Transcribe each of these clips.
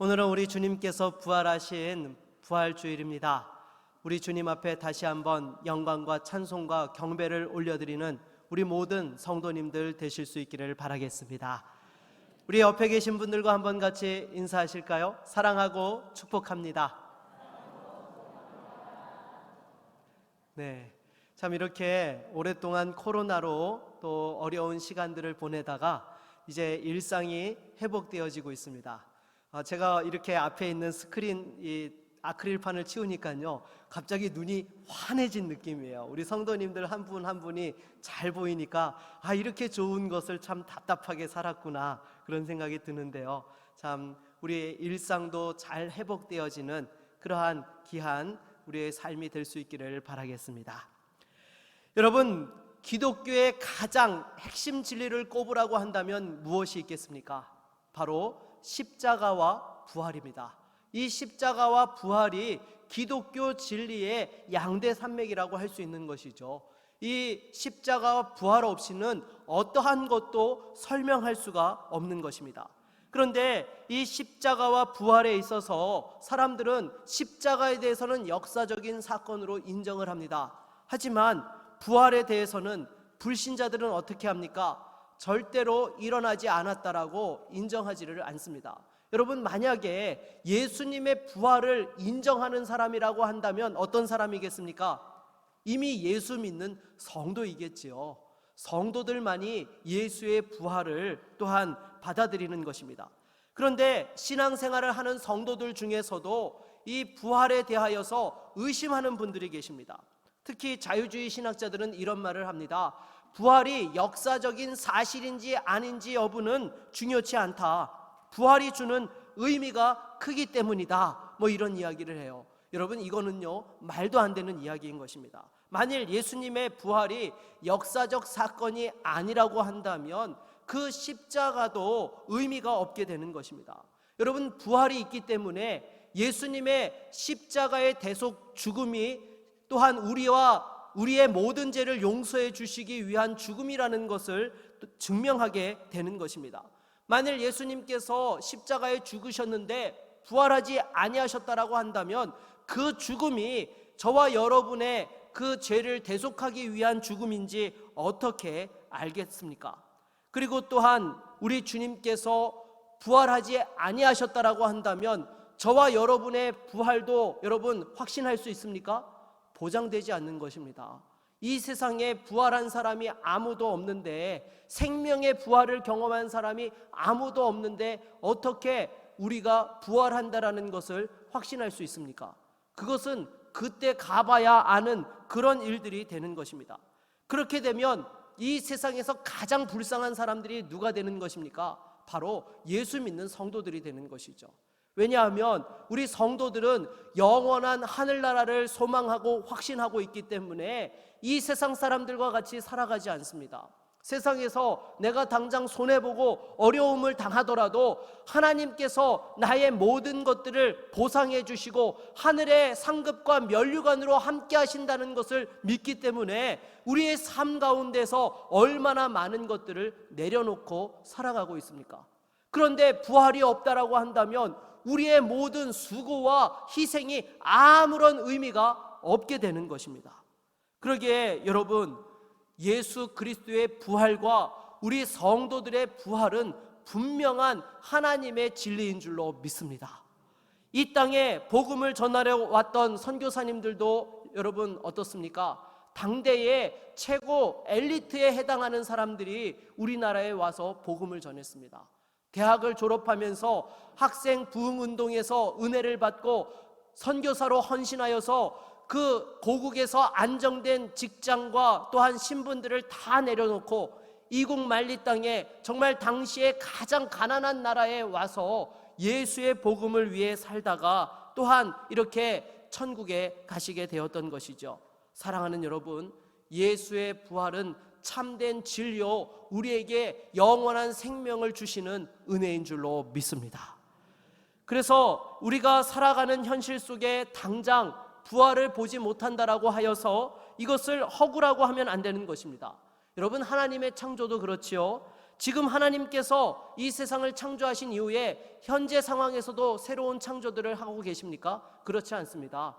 오늘은 우리 주님께서 부활하신 부활주일입니다. 우리 주님 앞에 다시 한번 영광과 찬송과 경배를 올려드리는 우리 모든 성도님들 되실 수 있기를 바라겠습니다. 우리 옆에 계신 분들과 한번 같이 인사하실까요? 사랑하고 축복합니다. 네, 참 이렇게 오랫동안 코로나로 또 어려운 시간들을 보내다가 이제 일상이 회복되어지고 있습니다. 제가 이렇게 앞에 있는 스크린 이 아크릴판을 치우니까요, 갑자기 눈이 환해진 느낌이에요. 우리 성도님들 한 분 한 분이 잘 보이니까 이렇게 좋은 것을 참 답답하게 살았구나, 그런 생각이 드는데요. 참 우리의 일상도 잘 회복되어지는 그러한 귀한 우리의 삶이 될 수 있기를 바라겠습니다. 여러분, 기독교의 가장 핵심 진리를 꼽으라고 한다면 무엇이 있겠습니까? 바로 십자가와 부활입니다. 이 십자가와 부활이 기독교 진리의 양대 산맥이라고 할 수 있는 것이죠. 이 십자가와 부활 없이는 어떠한 것도 설명할 수가 없는 것입니다. 그런데 이 십자가와 부활에 있어서 사람들은 십자가에 대해서는 역사적인 사건으로 인정을 합니다. 하지만 부활에 대해서는 불신자들은 어떻게 합니까? 절대로 일어나지 않았다라고 인정하지를 않습니다. 여러분, 만약에 예수님의 부활을 인정하는 사람이라고 한다면 어떤 사람이겠습니까? 이미 예수 믿는 성도이겠지요. 성도들만이 예수의 부활을 또한 받아들이는 것입니다. 그런데 신앙생활을 하는 성도들 중에서도 이 부활에 대하여서 의심하는 분들이 계십니다. 특히 자유주의 신학자들은 이런 말을 합니다. 부활이 역사적인 사실인지 아닌지 여부는 중요치 않다. 부활이 주는 의미가 크기 때문이다. 이런 이야기를 해요. 여러분, 이거는요, 말도 안 되는 이야기인 것입니다. 만일 예수님의 부활이 역사적 사건이 아니라고 한다면 그 십자가도 의미가 없게 되는 것입니다. 여러분, 부활이 있기 때문에 예수님의 십자가의 대속 죽음이 또한 우리의 모든 죄를 용서해 주시기 위한 죽음이라는 것을 증명하게 되는 것입니다. 만일 예수님께서 십자가에 죽으셨는데 부활하지 아니하셨다라고 한다면 그 죽음이 저와 여러분의 그 죄를 대속하기 위한 죽음인지 어떻게 알겠습니까? 그리고 또한 우리 주님께서 부활하지 아니하셨다라고 한다면 저와 여러분의 부활도 여러분 확신할 수 있습니까? 보장되지 않는 것입니다. 이 세상에 부활한 사람이 아무도 없는데, 생명의 부활을 경험한 사람이 아무도 없는데 어떻게 우리가 부활한다라는 것을 확신할 수 있습니까? 그것은 그때 가봐야 아는 그런 일들이 되는 것입니다. 그렇게 되면 이 세상에서 가장 불쌍한 사람들이 누가 되는 것입니까? 바로 예수 믿는 성도들이 되는 것이죠. 왜냐하면 우리 성도들은 영원한 하늘나라를 소망하고 확신하고 있기 때문에 이 세상 사람들과 같이 살아가지 않습니다. 세상에서 내가 당장 손해보고 어려움을 당하더라도 하나님께서 나의 모든 것들을 보상해 주시고 하늘의 상급과 면류관으로 함께 하신다는 것을 믿기 때문에 우리의 삶 가운데서 얼마나 많은 것들을 내려놓고 살아가고 있습니까? 그런데 부활이 없다라고 한다면 우리의 모든 수고와 희생이 아무런 의미가 없게 되는 것입니다. 그러기에 여러분, 예수 그리스도의 부활과 우리 성도들의 부활은 분명한 하나님의 진리인 줄로 믿습니다. 이 땅에 복음을 전하려 왔던 선교사님들도 여러분 어떻습니까? 당대의 최고 엘리트에 해당하는 사람들이 우리나라에 와서 복음을 전했습니다. 대학을 졸업하면서 학생 부흥운동에서 은혜를 받고 선교사로 헌신하여서 그 고국에서 안정된 직장과 또한 신분들을 다 내려놓고 이국 만리 땅에 정말 당시에 가장 가난한 나라에 와서 예수의 복음을 위해 살다가 또한 이렇게 천국에 가시게 되었던 것이죠. 사랑하는 여러분, 예수의 부활은 참된 진리요, 우리에게 영원한 생명을 주시는 은혜인 줄로 믿습니다. 그래서 우리가 살아가는 현실 속에 당장 부활을 보지 못한다라고 하여서 이것을 허구라고 하면 안 되는 것입니다. 여러분, 하나님의 창조도 그렇지요. 지금 하나님께서 이 세상을 창조하신 이후에 현재 상황에서도 새로운 창조들을 하고 계십니까? 그렇지 않습니다.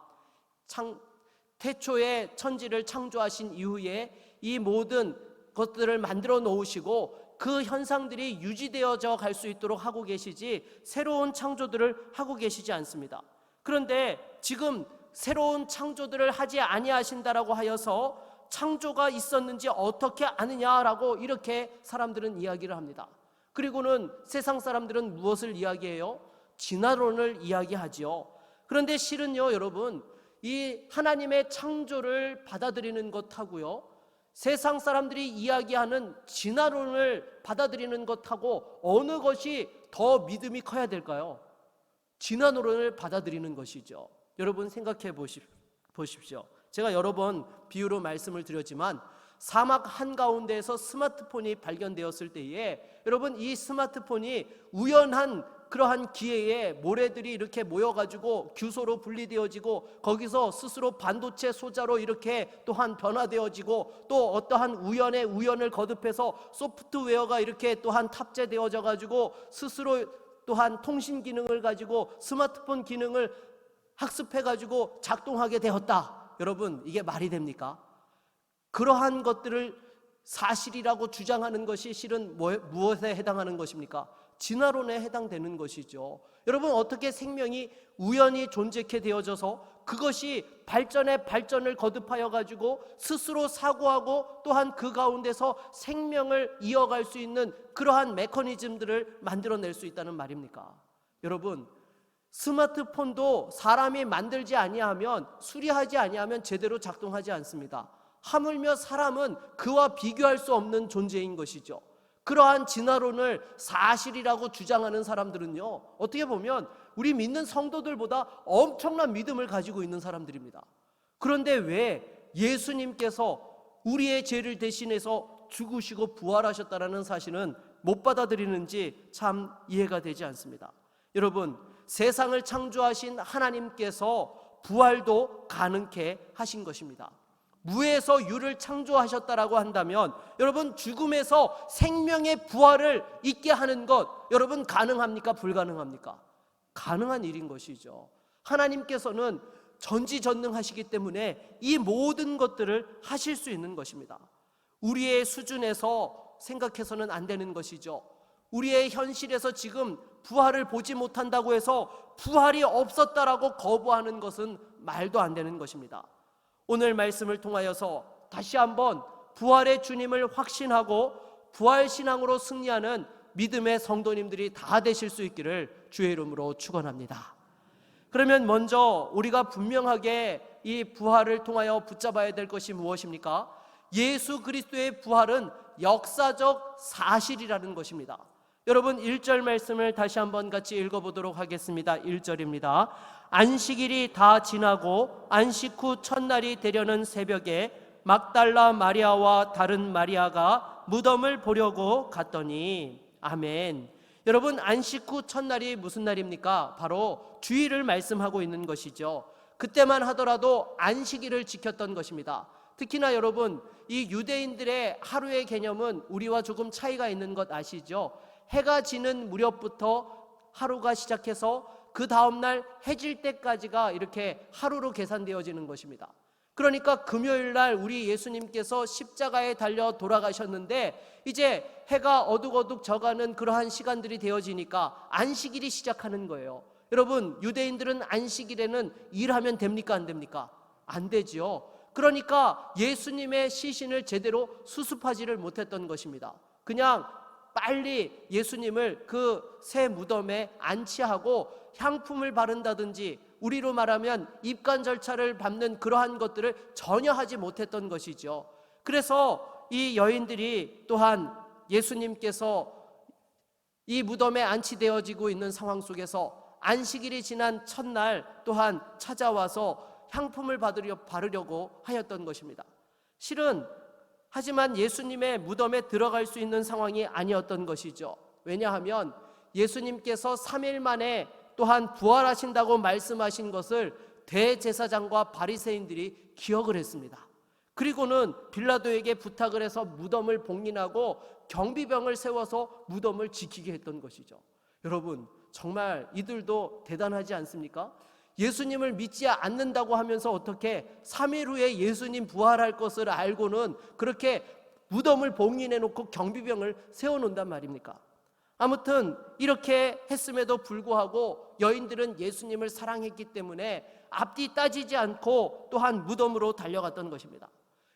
태초에 천지를 창조하신 이후에 이 모든 것들을 만들어 놓으시고 그 현상들이 유지되어져 갈 수 있도록 하고 계시지 새로운 창조들을 하고 계시지 않습니다. 그런데 지금 새로운 창조들을 하지 아니하신다라고 하여서 창조가 있었는지 어떻게 아느냐라고 이렇게 사람들은 이야기를 합니다. 그리고는 세상 사람들은 무엇을 이야기해요? 진화론을 이야기하지요. 그런데 실은요, 여러분, 이 하나님의 창조를 받아들이는 것하고요, 세상 사람들이 이야기하는 진화론을 받아들이는 것하고 어느 것이 더 믿음이 커야 될까요? 진화론을 받아들이는 것이죠. 여러분 생각해 보십시오. 제가 여러 번 비유로 말씀을 드렸지만 사막 한가운데에서 스마트폰이 발견되었을 때에 여러분 이 스마트폰이 우연한 그러한 기회에 모래들이 이렇게 모여가지고 규소로 분리되어지고 거기서 스스로 반도체 소자로 이렇게 또한 변화되어지고 또 어떠한 우연의 우연을 거듭해서 소프트웨어가 이렇게 또한 탑재되어져 가지고 스스로 또한 통신 기능을 가지고 스마트폰 기능을 학습해 가지고 작동하게 되었다. 여러분 이게 말이 됩니까? 그러한 것들을 사실이라고 주장하는 것이 실은 무엇에 해당하는 것입니까? 진화론에 해당되는 것이죠. 여러분 어떻게 생명이 우연히 존재케 되어져서 그것이 발전에 발전을 거듭하여 가지고 스스로 사고하고 또한 그 가운데서 생명을 이어갈 수 있는 그러한 메커니즘들을 만들어낼 수 있다는 말입니까? 여러분 스마트폰도 사람이 만들지 아니하면 수리하지 아니하면 제대로 작동하지 않습니다. 하물며 사람은 그와 비교할 수 없는 존재인 것이죠. 그러한 진화론을 사실이라고 주장하는 사람들은요, 어떻게 보면 우리 믿는 성도들보다 엄청난 믿음을 가지고 있는 사람들입니다. 그런데 왜 예수님께서 우리의 죄를 대신해서 죽으시고 부활하셨다는 사실은 못 받아들이는지 참 이해가 되지 않습니다. 여러분 세상을 창조하신 하나님께서 부활도 가능케 하신 것입니다. 무에서 유를 창조하셨다라고 한다면 여러분 죽음에서 생명의 부활을 있게 하는 것 여러분 가능합니까? 불가능합니까? 가능한 일인 것이죠. 하나님께서는 전지전능하시기 때문에 이 모든 것들을 하실 수 있는 것입니다. 우리의 수준에서 생각해서는 안 되는 것이죠. 우리의 현실에서 지금 부활을 보지 못한다고 해서 부활이 없었다라고 거부하는 것은 말도 안 되는 것입니다. 오늘 말씀을 통하여서 다시 한번 부활의 주님을 확신하고 부활신앙으로 승리하는 믿음의 성도님들이 다 되실 수 있기를 주의 이름으로 축원합니다. 그러면 먼저 우리가 분명하게 이 부활을 통하여 붙잡아야 될 것이 무엇입니까? 예수 그리스도의 부활은 역사적 사실이라는 것입니다. 여러분 1절 말씀을 다시 한번 같이 읽어보도록 하겠습니다. 1절입니다. 안식일이 다 지나고 안식 후 첫날이 되려는 새벽에 막달라 마리아와 다른 마리아가 무덤을 보려고 갔더니 아멘. 여러분 안식 후 첫날이 무슨 날입니까? 바로 주일을 말씀하고 있는 것이죠. 그때만 하더라도 안식일을 지켰던 것입니다. 특히나 여러분 이 유대인들의 하루의 개념은 우리와 조금 차이가 있는 것 아시죠? 해가 지는 무렵부터 하루가 시작해서 그 다음날 해질 때까지가 이렇게 하루로 계산되어지는 것입니다. 그러니까 금요일날 우리 예수님께서 십자가에 달려 돌아가셨는데 이제 해가 어둑어둑 져가는 그러한 시간들이 되어지니까 안식일이 시작하는 거예요. 여러분 유대인들은 안식일에는 일하면 됩니까? 안 됩니까? 안 되지요. 그러니까 예수님의 시신을 제대로 수습하지를 못했던 것입니다. 그냥 빨리 예수님을 그 새 무덤에 안치하고 향품을 바른다든지 우리로 말하면 입관 절차를 밟는 그러한 것들을 전혀 하지 못했던 것이죠. 그래서 이 여인들이 또한 예수님께서 이 무덤에 안치되어지고 있는 상황 속에서 안식일이 지난 첫날 또한 찾아와서 향품을 바르려고 하였던 것입니다. 실은 하지만 예수님의 무덤에 들어갈 수 있는 상황이 아니었던 것이죠. 왜냐하면 예수님께서 3일 만에 또한 부활하신다고 말씀하신 것을 대제사장과 바리새인들이 기억을 했습니다. 그리고는 빌라도에게 부탁을 해서 무덤을 봉인하고 경비병을 세워서 무덤을 지키게 했던 것이죠. 여러분, 정말 이들도 대단하지 않습니까? 예수님을 믿지 않는다고 하면서 어떻게 3일 후에 예수님 부활할 것을 알고는 그렇게 무덤을 봉인해 놓고 경비병을 세워놓는단 말입니까? 아무튼 이렇게 했음에도 불구하고 여인들은 예수님을 사랑했기 때문에 앞뒤 따지지 않고 또한 무덤으로 달려갔던 것입니다.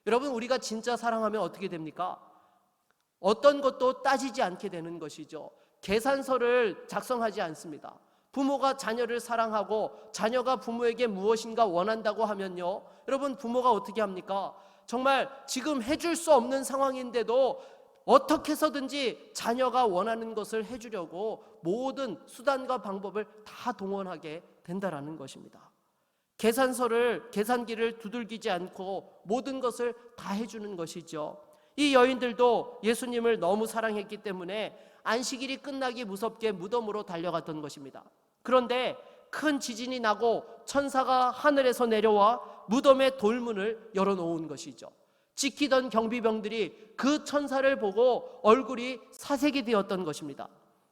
여러분, 우리가 진짜 사랑하면 어떻게 됩니까? 어떤 것도 따지지 않게 되는 것이죠. 계산서를 작성하지 않습니다. 부모가 자녀를 사랑하고 자녀가 부모에게 무엇인가 원한다고 하면요, 여러분, 부모가 어떻게 합니까? 정말 지금 해줄 수 없는 상황인데도 어떻게 해서든지 자녀가 원하는 것을 해주려고 모든 수단과 방법을 다 동원하게 된다라는 것입니다. 계산기를 두들기지 않고 모든 것을 다 해주는 것이죠. 이 여인들도 예수님을 너무 사랑했기 때문에 안식일이 끝나기 무섭게 무덤으로 달려갔던 것입니다. 그런데 큰 지진이 나고 천사가 하늘에서 내려와 무덤의 돌문을 열어놓은 것이죠. 지키던 경비병들이 그 천사를 보고 얼굴이 사색이 되었던 것입니다.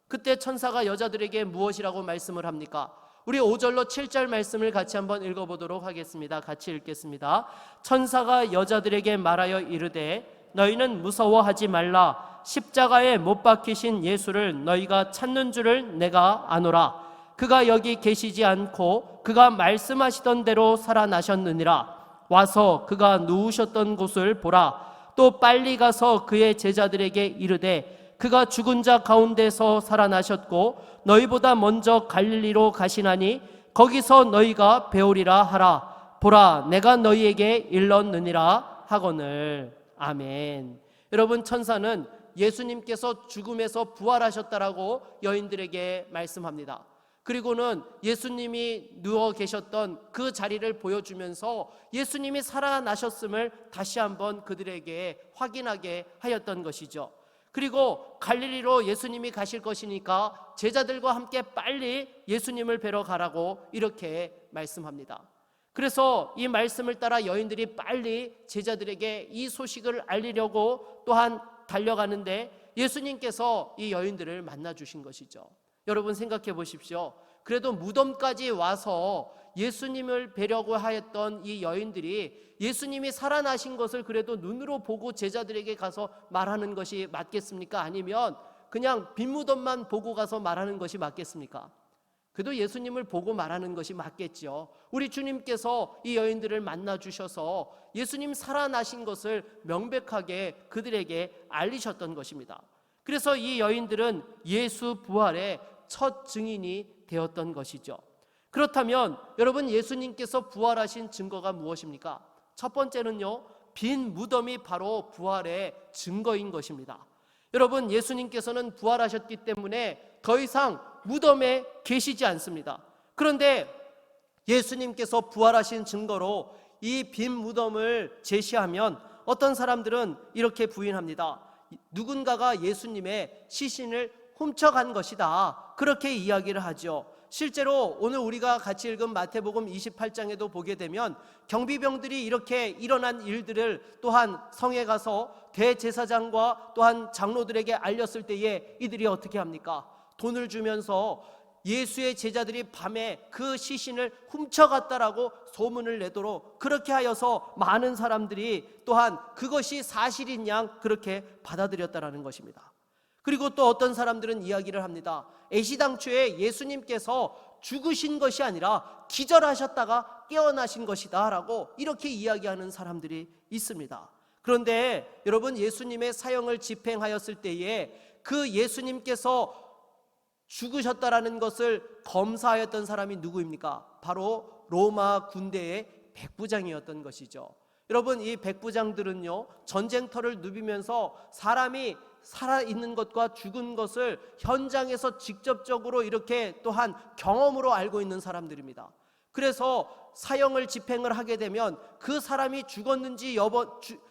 그때 천사가 여자들에게 무엇이라고 말씀을 합니까? 우리 5절로 7절 말씀을 같이 한번 읽어보도록 하겠습니다. 같이 읽겠습니다. 천사가 여자들에게 말하여 이르되 너희는 무서워하지 말라. 십자가에 못 박히신 예수를 너희가 찾는 줄을 내가 아노라. 그가 여기 계시지 않고 그가 말씀하시던 대로 살아나셨느니라. 와서 그가 누우셨던 곳을 보라. 또 빨리 가서 그의 제자들에게 이르되 그가 죽은 자 가운데서 살아나셨고 너희보다 먼저 갈릴리로 가시나니 거기서 너희가 배우리라 하라. 보라, 내가 너희에게 일렀느니라 하거늘. 아멘. 여러분, 천사는 예수님께서 죽음에서 부활하셨다라고 여인들에게 말씀합니다. 그리고는 예수님이 누워 계셨던 그 자리를 보여주면서 예수님이 살아나셨음을 다시 한번 그들에게 확인하게 하였던 것이죠. 그리고 갈릴리로 예수님이 가실 것이니까 제자들과 함께 빨리 예수님을 뵈러 가라고 이렇게 말씀합니다. 그래서 이 말씀을 따라 여인들이 빨리 제자들에게 이 소식을 알리려고 또한 달려가는데 예수님께서 이 여인들을 만나 주신 것이죠. 여러분, 생각해 보십시오. 그래도 무덤까지 와서 예수님을 뵈려고 하였던 이 여인들이 예수님이 살아나신 것을 그래도 눈으로 보고 제자들에게 가서 말하는 것이 맞겠습니까? 아니면 그냥 빈 무덤만 보고 가서 말하는 것이 맞겠습니까? 그래도 예수님을 보고 말하는 것이 맞겠죠. 우리 주님께서 이 여인들을 만나 주셔서 예수님 살아나신 것을 명백하게 그들에게 알리셨던 것입니다. 그래서 이 여인들은 예수 부활의 첫 증인이 되었던 것이죠. 그렇다면 여러분, 예수님께서 부활하신 증거가 무엇입니까? 첫 번째는요, 빈 무덤이 바로 부활의 증거인 것입니다. 여러분, 예수님께서는 부활하셨기 때문에 더 이상 무덤에 계시지 않습니다. 그런데 예수님께서 부활하신 증거로 이 빈 무덤을 제시하면 어떤 사람들은 이렇게 부인합니다. 누군가가 예수님의 시신을 훔쳐간 것이다, 그렇게 이야기를 하죠. 실제로 오늘 우리가 같이 읽은 마태복음 28장에도 보게 되면 경비병들이 이렇게 일어난 일들을 또한 성에 가서 대제사장과 또한 장로들에게 알렸을 때에 이들이 어떻게 합니까? 돈을 주면서 예수의 제자들이 밤에 그 시신을 훔쳐갔다라고 소문을 내도록 그렇게 하여서 많은 사람들이 또한 그것이 사실인 양 그렇게 받아들였다라는 것입니다. 그리고 또 어떤 사람들은 이야기를 합니다. 애시당초에 예수님께서 죽으신 것이 아니라 기절하셨다가 깨어나신 것이다 라고 이렇게 이야기하는 사람들이 있습니다. 그런데 여러분, 예수님의 사형을 집행하였을 때에 그 예수님께서 죽으셨다라는 것을 검사하였던 사람이 누구입니까? 바로 로마 군대의 백부장이었던 것이죠. 여러분, 이 백부장들은요, 전쟁터를 누비면서 사람이 살아있는 것과 죽은 것을 현장에서 직접적으로 이렇게 또한 경험으로 알고 있는 사람들입니다. 그래서 사형을 집행을 하게 되면 그 사람이 죽었는지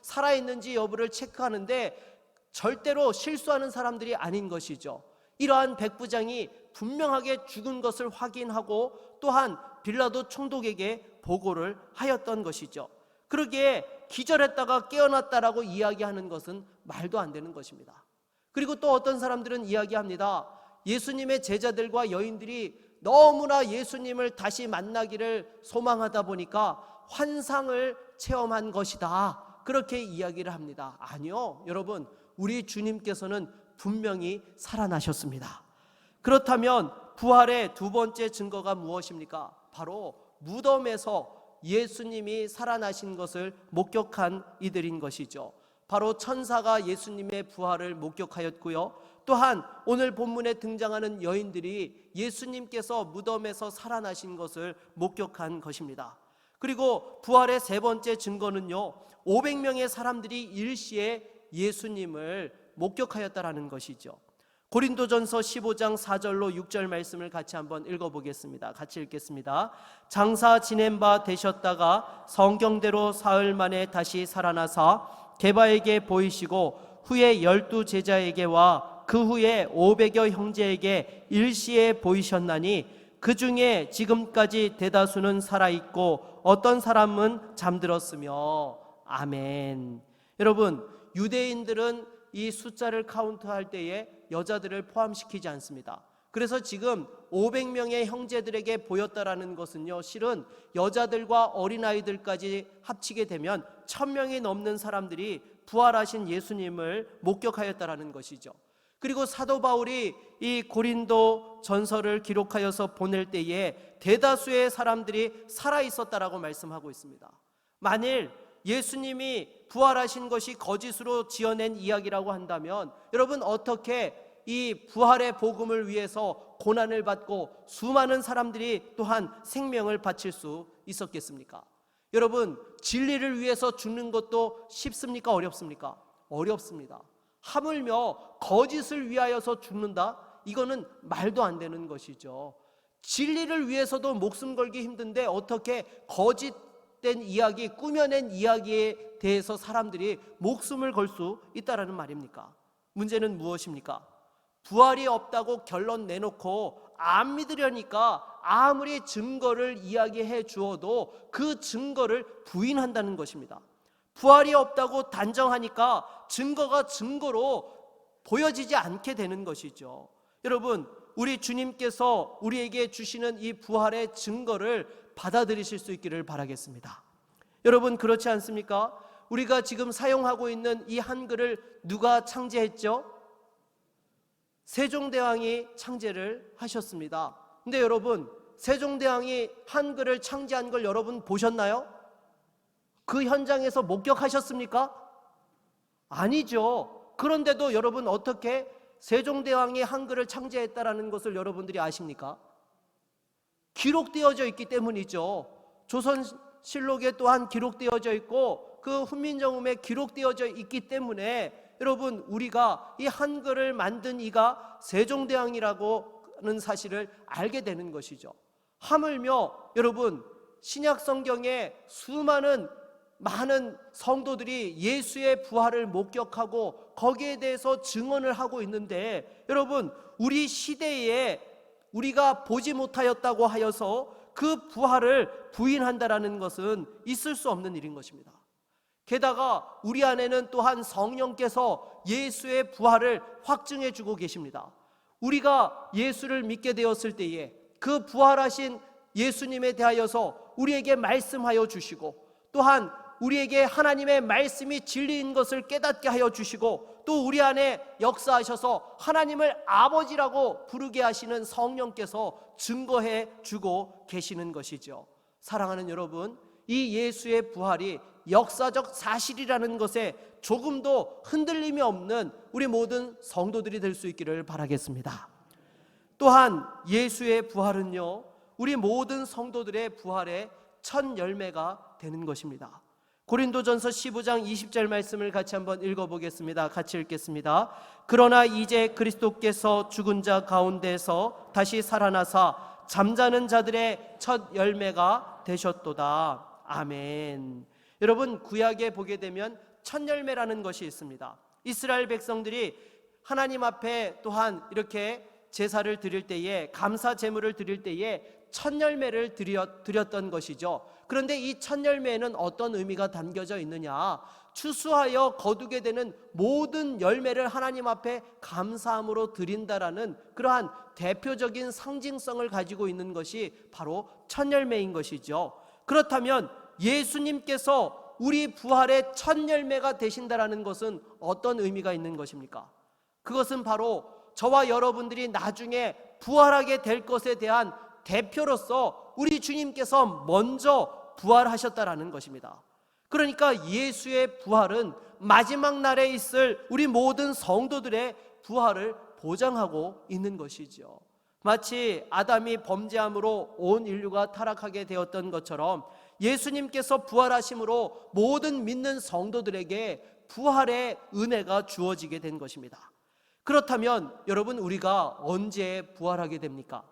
살아있는지 여부를 체크하는데 절대로 실수하는 사람들이 아닌 것이죠. 이러한 백부장이 분명하게 죽은 것을 확인하고 또한 빌라도 총독에게 보고를 하였던 것이죠. 그러기에 기절했다가 깨어났다라고 이야기하는 것은 말도 안 되는 것입니다. 그리고 또 어떤 사람들은 이야기합니다. 예수님의 제자들과 여인들이 너무나 예수님을 다시 만나기를 소망하다 보니까 환상을 체험한 것이다, 그렇게 이야기를 합니다. 아니요, 여러분, 우리 주님께서는 분명히 살아나셨습니다. 그렇다면 부활의 두 번째 증거가 무엇입니까? 바로 무덤에서 예수님이 살아나신 것을 목격한 이들인 것이죠. 바로 천사가 예수님의 부활을 목격하였고요, 또한 오늘 본문에 등장하는 여인들이 예수님께서 무덤에서 살아나신 것을 목격한 것입니다. 그리고 부활의 세 번째 증거는요, 500명의 사람들이 일시에 예수님을 목격하였다라는 것이죠. 고린도전서 15장 4절로 6절 말씀을 같이 한번 읽어보겠습니다. 같이 읽겠습니다. 장사 지낸 바 되셨다가 성경대로 사흘 만에 다시 살아나사 게바에게 보이시고 후에 12 제자에게와 그 후에 500여 형제에게 일시에 보이셨나니 그 중에 지금까지 대다수는 살아있고 어떤 사람은 잠들었으며. 아멘. 여러분, 유대인들은 이 숫자를 카운트할 때에 여자들을 포함시키지 않습니다. 그래서 지금 500명의 형제들에게 보였다라는 것은요, 실은 여자들과 어린아이들까지 합치게 되면 1000명이 넘는 사람들이 부활하신 예수님을 목격하였다라는 것이죠. 그리고 사도 바울이 이 고린도 전서를 기록하여서 보낼 때에 대다수의 사람들이 살아있었다라고 말씀하고 있습니다. 만일 예수님이 부활하신 것이 거짓으로 지어낸 이야기라고 한다면 여러분, 어떻게 이 부활의 복음을 위해서 고난을 받고 수많은 사람들이 또한 생명을 바칠 수 있었겠습니까? 여러분, 진리를 위해서 죽는 것도 쉽습니까? 어렵습니까? 어렵습니다. 하물며 거짓을 위하여서 죽는다? 이거는 말도 안 되는 것이죠. 진리를 위해서도 목숨 걸기 힘든데 어떻게 거짓된 이야기, 꾸며낸 이야기에 대해서 사람들이 목숨을 걸 수 있다라는 말입니까? 문제는 무엇입니까? 부활이 없다고 결론 내놓고 안 믿으려니까 아무리 증거를 이야기해 주어도 그 증거를 부인한다는 것입니다. 부활이 없다고 단정하니까 증거가 증거로 보여지지 않게 되는 것이죠. 여러분, 우리 주님께서 우리에게 주시는 이 부활의 증거를 받아들이실 수 있기를 바라겠습니다. 여러분, 그렇지 않습니까? 우리가 지금 사용하고 있는 이 한글을 누가 창제했죠? 세종대왕이 창제를 하셨습니다. 근데 여러분, 세종대왕이 한글을 창제한 걸 여러분 보셨나요? 그 현장에서 목격하셨습니까? 아니죠. 그런데도 여러분, 어떻게 세종대왕이 한글을 창제했다라는 것을 여러분들이 아십니까? 기록되어져 있기 때문이죠. 조선실록에 또한 기록되어져 있고 그 훈민정음에 기록되어져 있기 때문에 여러분, 우리가 이 한글을 만든 이가 세종대왕이라고 하는 사실을 알게 되는 것이죠. 하물며 여러분, 신약 성경에 많은 성도들이 예수의 부활을 목격하고 거기에 대해서 증언을 하고 있는데 여러분, 우리 시대에 우리가 보지 못하였다고 하여서 그 부활을 부인한다라는 것은 있을 수 없는 일인 것입니다. 게다가 우리 안에는 또한 성령께서 예수의 부활을 확증해 주고 계십니다. 우리가 예수를 믿게 되었을 때에 그 부활하신 예수님에 대하여서 우리에게 말씀하여 주시고 또한 우리에게 하나님의 말씀이 진리인 것을 깨닫게 하여 주시고 또 우리 안에 역사하셔서 하나님을 아버지라고 부르게 하시는 성령께서 증거해 주고 계시는 것이죠. 사랑하는 여러분, 이 예수의 부활이 역사적 사실이라는 것에 조금도 흔들림이 없는 우리 모든 성도들이 될 수 있기를 바라겠습니다. 또한 예수의 부활은요, 우리 모든 성도들의 부활의 첫 열매가 되는 것입니다. 고린도전서 15장 20절 말씀을 같이 한번 읽어보겠습니다. 같이 읽겠습니다. 그러나 이제 그리스도께서 죽은 자 가운데서 다시 살아나사 잠자는 자들의 첫 열매가 되셨도다. 아멘. 여러분, 구약에 보게 되면 첫 열매라는 것이 있습니다. 이스라엘 백성들이 하나님 앞에 또한 이렇게 제사를 드릴 때에, 감사 제물을 드릴 때에 첫 열매를 드렸던 것이죠. 그런데 이 첫 열매에는 어떤 의미가 담겨져 있느냐? 추수하여 거두게 되는 모든 열매를 하나님 앞에 감사함으로 드린다라는 그러한 대표적인 상징성을 가지고 있는 것이 바로 첫 열매인 것이죠. 그렇다면 예수님께서 우리 부활의 첫 열매가 되신다라는 것은 어떤 의미가 있는 것입니까? 그것은 바로 저와 여러분들이 나중에 부활하게 될 것에 대한 대표로서 우리 주님께서 먼저 부활하셨다라는 것입니다. 그러니까 예수의 부활은 마지막 날에 있을 우리 모든 성도들의 부활을 보장하고 있는 것이죠. 마치 아담이 범죄함으로 온 인류가 타락하게 되었던 것처럼 예수님께서 부활하심으로 모든 믿는 성도들에게 부활의 은혜가 주어지게 된 것입니다. 그렇다면 여러분, 우리가 언제 부활하게 됩니까?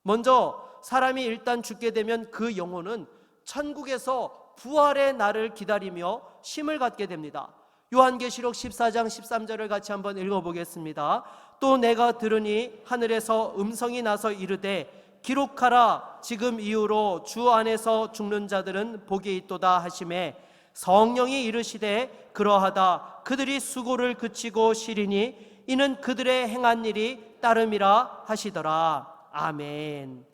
먼저 사람이 일단 죽게 되면 그 영혼은 천국에서 부활의 날을 기다리며 쉼을 갖게 됩니다. 요한계시록 14장 13절을 같이 한번 읽어보겠습니다. 또 내가 들으니 하늘에서 음성이 나서 이르되 기록하라, 지금 이후로 주 안에서 죽는 자들은 복이 있도다 하시매 성령이 이르시되 그러하다, 그들이 수고를 그치고 쉬리니 이는 그들의 행한 일이 따름이라 하시더라. 아멘.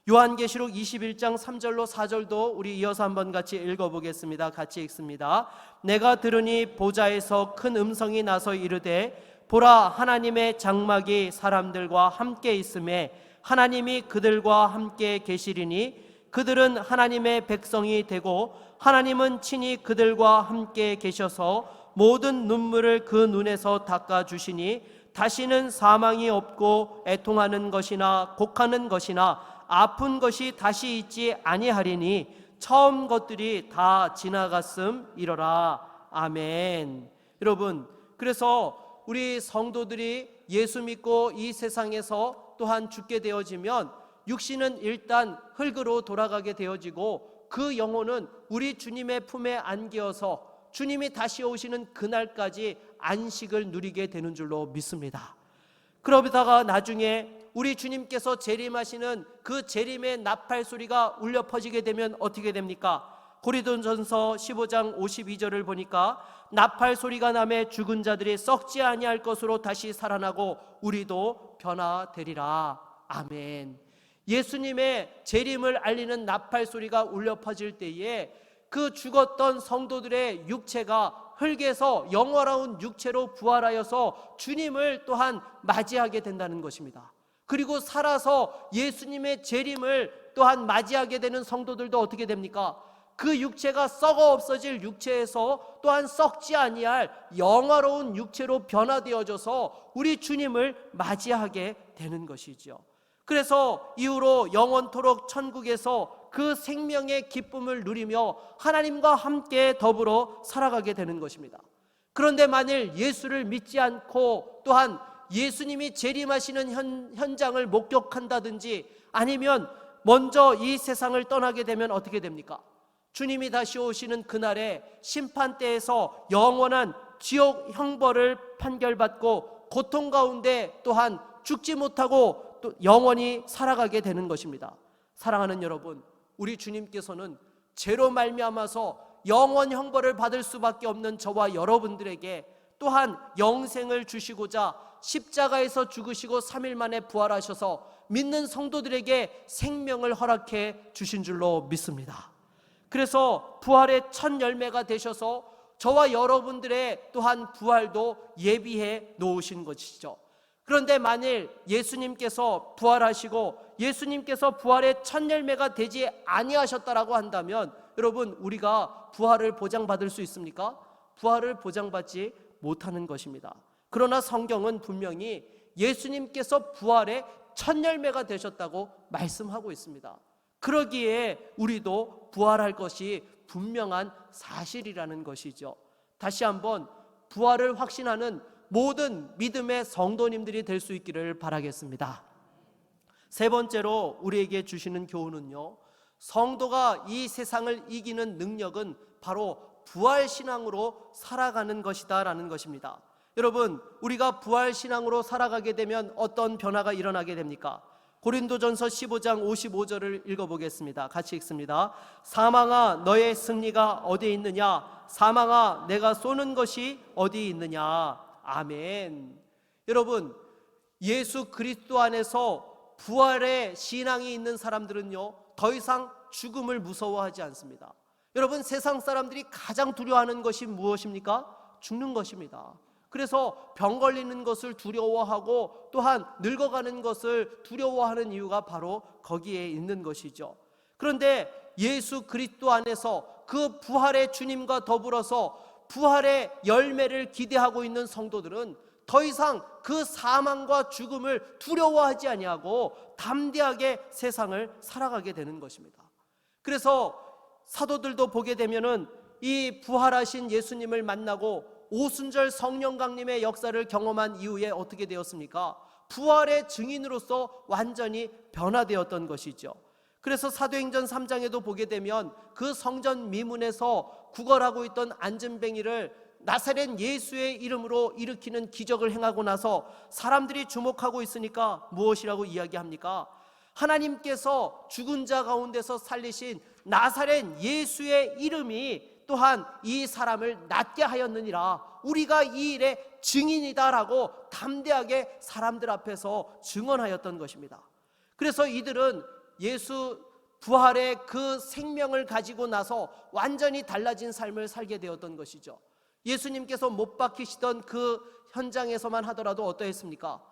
요한계시록 21장 3절로 4절도 우리 이어서 한번 같이 읽어보겠습니다. 같이 읽습니다. 내가 들으니 보좌에서 큰 음성이 나서 이르되 보라, 하나님의 장막이 사람들과 함께 있음에 하나님이 그들과 함께 계시리니 그들은 하나님의 백성이 되고 하나님은 친히 그들과 함께 계셔서 모든 눈물을 그 눈에서 닦아주시니 다시는 사망이 없고 애통하는 것이나 곡하는 것이나 아픈 것이 다시 있지 아니하리니 처음 것들이 다 지나갔음이러라. 아멘. 여러분, 그래서 우리 성도들이 예수 믿고 이 세상에서 또한 죽게 되어지면 육신은 일단 흙으로 돌아가게 되어지고 그 영혼은 우리 주님의 품에 안겨서 주님이 다시 오시는 그날까지 안식을 누리게 되는 줄로 믿습니다. 그러다가 나중에 우리 주님께서 재림하시는 그 재림의 나팔 소리가 울려 퍼지게 되면 어떻게 됩니까? 고린도전서 15장 52절을 보니까 나팔 소리가 나매 죽은 자들이 썩지 아니할 것으로 다시 살아나고 우리도 변화되리라. 아멘. 예수님의 재림을 알리는 나팔 소리가 울려 퍼질 때에 그 죽었던 성도들의 육체가 흙에서 영원한 육체로 부활하여서 주님을 또한 맞이하게 된다는 것입니다. 그리고 살아서 예수님의 재림을 또한 맞이하게 되는 성도들도 어떻게 됩니까? 그 육체가 썩어 없어질 육체에서 또한 썩지 아니할 영화로운 육체로 변화되어져서 우리 주님을 맞이하게 되는 것이죠. 그래서 이후로 영원토록 천국에서 그 생명의 기쁨을 누리며 하나님과 함께 더불어 살아가게 되는 것입니다. 그런데 만일 예수를 믿지 않고 또한 예수님이 재림하시는 현장을 목격한다든지 아니면 먼저 이 세상을 떠나게 되면 어떻게 됩니까? 주님이 다시 오시는 그날에 심판대에서 영원한 지옥 형벌을 판결받고 고통 가운데 또한 죽지 못하고 또 영원히 살아가게 되는 것입니다. 사랑하는 여러분, 우리 주님께서는 죄로 말미암아서 영원 형벌을 받을 수밖에 없는 저와 여러분들에게 또한 영생을 주시고자 십자가에서 죽으시고 3일 만에 부활하셔서 믿는 성도들에게 생명을 허락해 주신 줄로 믿습니다. 그래서 부활의 첫 열매가 되셔서 저와 여러분들의 또한 부활도 예비해 놓으신 것이죠. 그런데 만일 예수님께서 부활하시고 예수님께서 부활의 첫 열매가 되지 아니하셨다라고 한다면 여러분, 우리가 부활을 보장받을 수 있습니까? 부활을 보장받지 못하는 것입니다. 그러나 성경은 분명히 예수님께서 부활의 첫 열매가 되셨다고 말씀하고 있습니다. 그러기에 우리도 부활할 것이 분명한 사실이라는 것이죠. 다시 한번 부활을 확신하는 모든 믿음의 성도님들이 될 수 있기를 바라겠습니다. 세 번째로 우리에게 주시는 교훈은요, 성도가 이 세상을 이기는 능력은 바로 부활신앙으로 살아가는 것이다 라는 것입니다. 여러분, 우리가 부활신앙으로 살아가게 되면 어떤 변화가 일어나게 됩니까? 고린도전서 15장 55절을 읽어보겠습니다. 같이 읽습니다. 사망아 너의 승리가 어디에 있느냐? 사망아 내가 쏘는 것이 어디에 있느냐? 아멘. 여러분, 예수 그리스도 안에서 부활의 신앙이 있는 사람들은요, 더 이상 죽음을 무서워하지 않습니다. 여러분, 세상 사람들이 가장 두려워하는 것이 무엇입니까? 죽는 것입니다. 그래서 병 걸리는 것을 두려워하고 또한 늙어가는 것을 두려워하는 이유가 바로 거기에 있는 것이죠. 그런데 예수 그리스도 안에서 그 부활의 주님과 더불어서 부활의 열매를 기대하고 있는 성도들은 더 이상 그 사망과 죽음을 두려워하지 아니하고 담대하게 세상을 살아가게 되는 것입니다. 그래서 사도들도 보게 되면은 이 부활하신 예수님을 만나고 오순절 성령 강림의 역사를 경험한 이후에 어떻게 되었습니까? 부활의 증인으로서 완전히 변화되었던 것이죠. 그래서 사도행전 3장에도 보게 되면 그 성전 미문에서 구걸하고 있던 안진뱅이를 나사렛 예수의 이름으로 일으키는 기적을 행하고 나서 사람들이 주목하고 있으니까 무엇이라고 이야기합니까? 하나님께서 죽은 자 가운데서 살리신 나사렛 예수의 이름이 또한 이 사람을 낫게 하였느니라, 우리가 이 일의 증인이다라고 담대하게 사람들 앞에서 증언하였던 것입니다. 그래서 이들은 예수 부활의 그 생명을 가지고 나서 완전히 달라진 삶을 살게 되었던 것이죠. 예수님께서 못 박히시던 그 현장에서만 하더라도 어떠했습니까?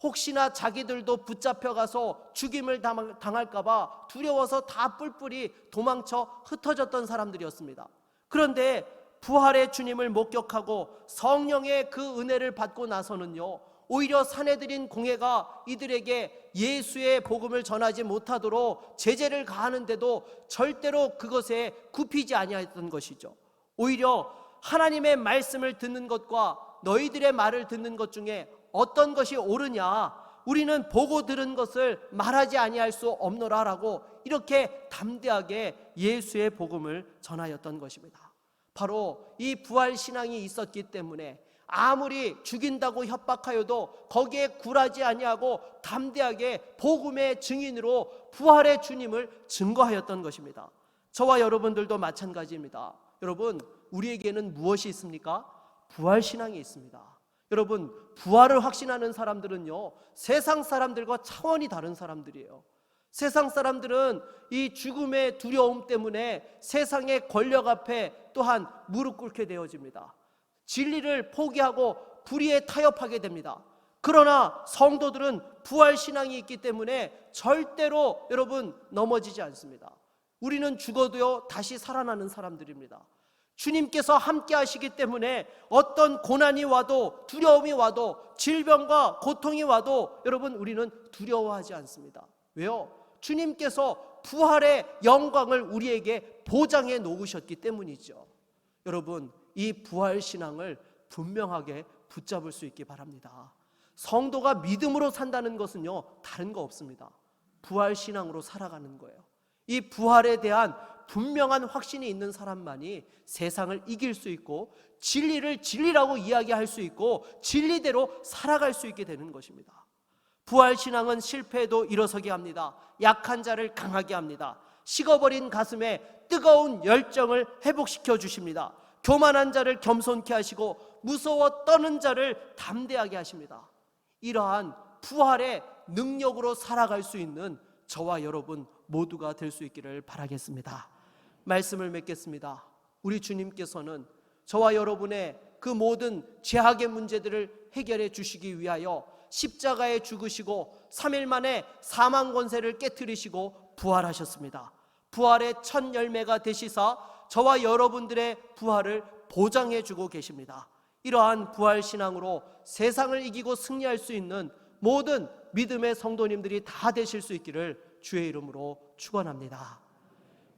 혹시나 자기들도 붙잡혀가서 죽임을 당할까봐 두려워서 다 뿔뿔이 도망쳐 흩어졌던 사람들이었습니다. 그런데 부활의 주님을 목격하고 성령의 그 은혜를 받고 나서는요, 오히려 사내들인 공회가 이들에게 예수의 복음을 전하지 못하도록 제재를 가하는데도 절대로 그것에 굽히지 아니하였던 것이죠. 오히려 하나님의 말씀을 듣는 것과 너희들의 말을 듣는 것 중에 어떤 것이 옳으냐, 우리는 보고 들은 것을 말하지 아니할 수 없노라라고 이렇게 담대하게 예수의 복음을 전하였던 것입니다. 바로 이 부활 신앙이 있었기 때문에 아무리 죽인다고 협박하여도 거기에 굴하지 아니하고 담대하게 복음의 증인으로 부활의 주님을 증거하였던 것입니다. 저와 여러분들도 마찬가지입니다. 여러분, 우리에게는 무엇이 있습니까? 부활 신앙이 있습니다. 여러분, 부활을 확신하는 사람들은요, 세상 사람들과 차원이 다른 사람들이에요. 세상 사람들은 이 죽음의 두려움 때문에 세상의 권력 앞에 또한 무릎 꿇게 되어집니다. 진리를 포기하고 불의에 타협하게 됩니다. 그러나 성도들은 부활 신앙이 있기 때문에 절대로 여러분 넘어지지 않습니다. 우리는 죽어도요 다시 살아나는 사람들입니다. 주님께서 함께 하시기 때문에 어떤 고난이 와도, 두려움이 와도, 질병과 고통이 와도 여러분 우리는 두려워하지 않습니다. 왜요? 주님께서 부활의 영광을 우리에게 보장해 놓으셨기 때문이죠. 여러분, 이 부활 신앙을 분명하게 붙잡을 수 있기 바랍니다. 성도가 믿음으로 산다는 것은요 다른 거 없습니다. 부활 신앙으로 살아가는 거예요. 이 부활에 대한 분명한 확신이 있는 사람만이 세상을 이길 수 있고 진리를 진리라고 이야기할 수 있고 진리대로 살아갈 수 있게 되는 것입니다. 부활신앙은 실패에도 일어서게 합니다. 약한 자를 강하게 합니다. 식어버린 가슴에 뜨거운 열정을 회복시켜 주십니다. 교만한 자를 겸손케 하시고 무서워 떠는 자를 담대하게 하십니다. 이러한 부활의 능력으로 살아갈 수 있는 저와 여러분 모두가 될 수 있기를 바라겠습니다. 말씀을 맺겠습니다. 우리 주님께서는 저와 여러분의 그 모든 죄악의 문제들을 해결해 주시기 위하여 십자가에 죽으시고 3일 만에 사망 권세를 깨뜨리시고 부활하셨습니다. 부활의 첫 열매가 되시사 저와 여러분들의 부활을 보장해 주고 계십니다. 이러한 부활 신앙으로 세상을 이기고 승리할 수 있는 모든 믿음의 성도님들이 다 되실 수 있기를 주의 이름으로 축원합니다.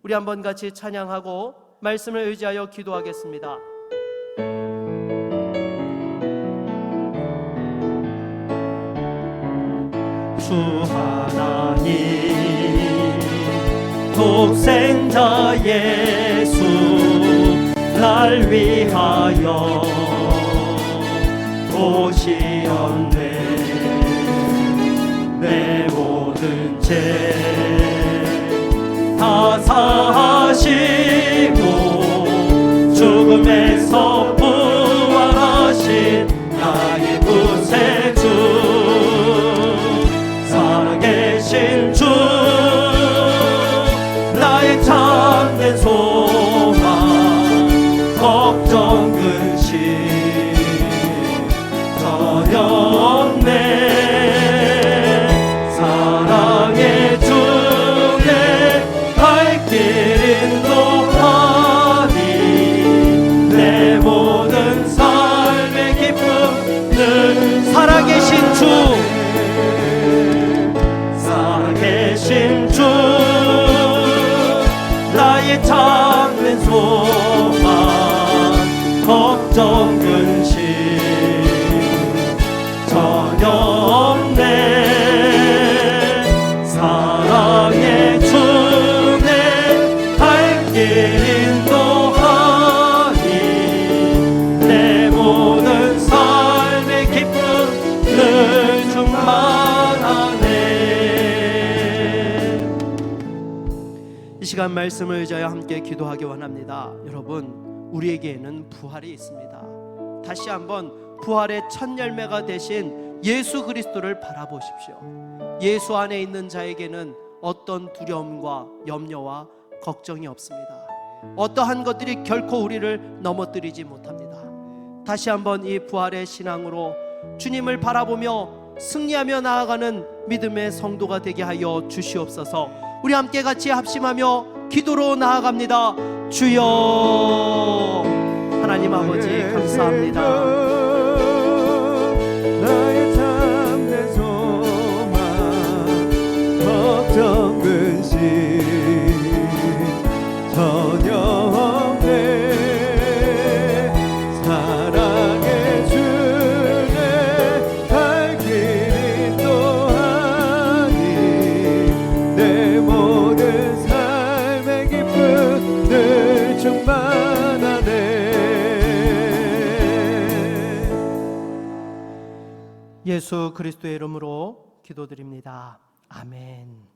우리 한번 같이 찬양하고 말씀을 의지하여 기도하겠습니다. 주 하나님 독생자 예수 날 위하여 오시었네. 내 모든 죄 다 사하시고 죽음에서 부활하신 나의 구세주 살아계신 주 나의 참된 소망 걱정 근심 전혀 없네 사랑의 주의 발길 인도하니 내 모든 삶의 기쁨을 살아계신 주 살아계신 주 나의 참된 소망 걱정 근심 전혀 없네 사랑의 주내 발길 인도하니 내 모든 삶의 기쁨을 충만하네. 이 시간 말씀을 의지하여 함께 기도하기 원합니다. 여러분, 우리에게는 부활이 있습니다. 다시 한번 부활의 첫 열매가 되신 예수 그리스도를 바라보십시오. 예수 안에 있는 자에게는 어떤 두려움과 염려와 걱정이 없습니다. 어떠한 것들이 결코 우리를 넘어뜨리지 못합니다. 다시 한번 이 부활의 신앙으로 주님을 바라보며 승리하며 나아가는 믿음의 성도가 되게 하여 주시옵소서. 우리 함께 같이 합심하며 기도로 나아갑니다. 주여, 하나님 아버지 감사합니다. 나의 참된 소망 걱정 근심 전혀 없네 사랑의 주내 발길 인도하니 내 모든 삶의 기쁨 늘 충만하네. 예수 그리스도의 이름으로 기도드립니다. 아멘.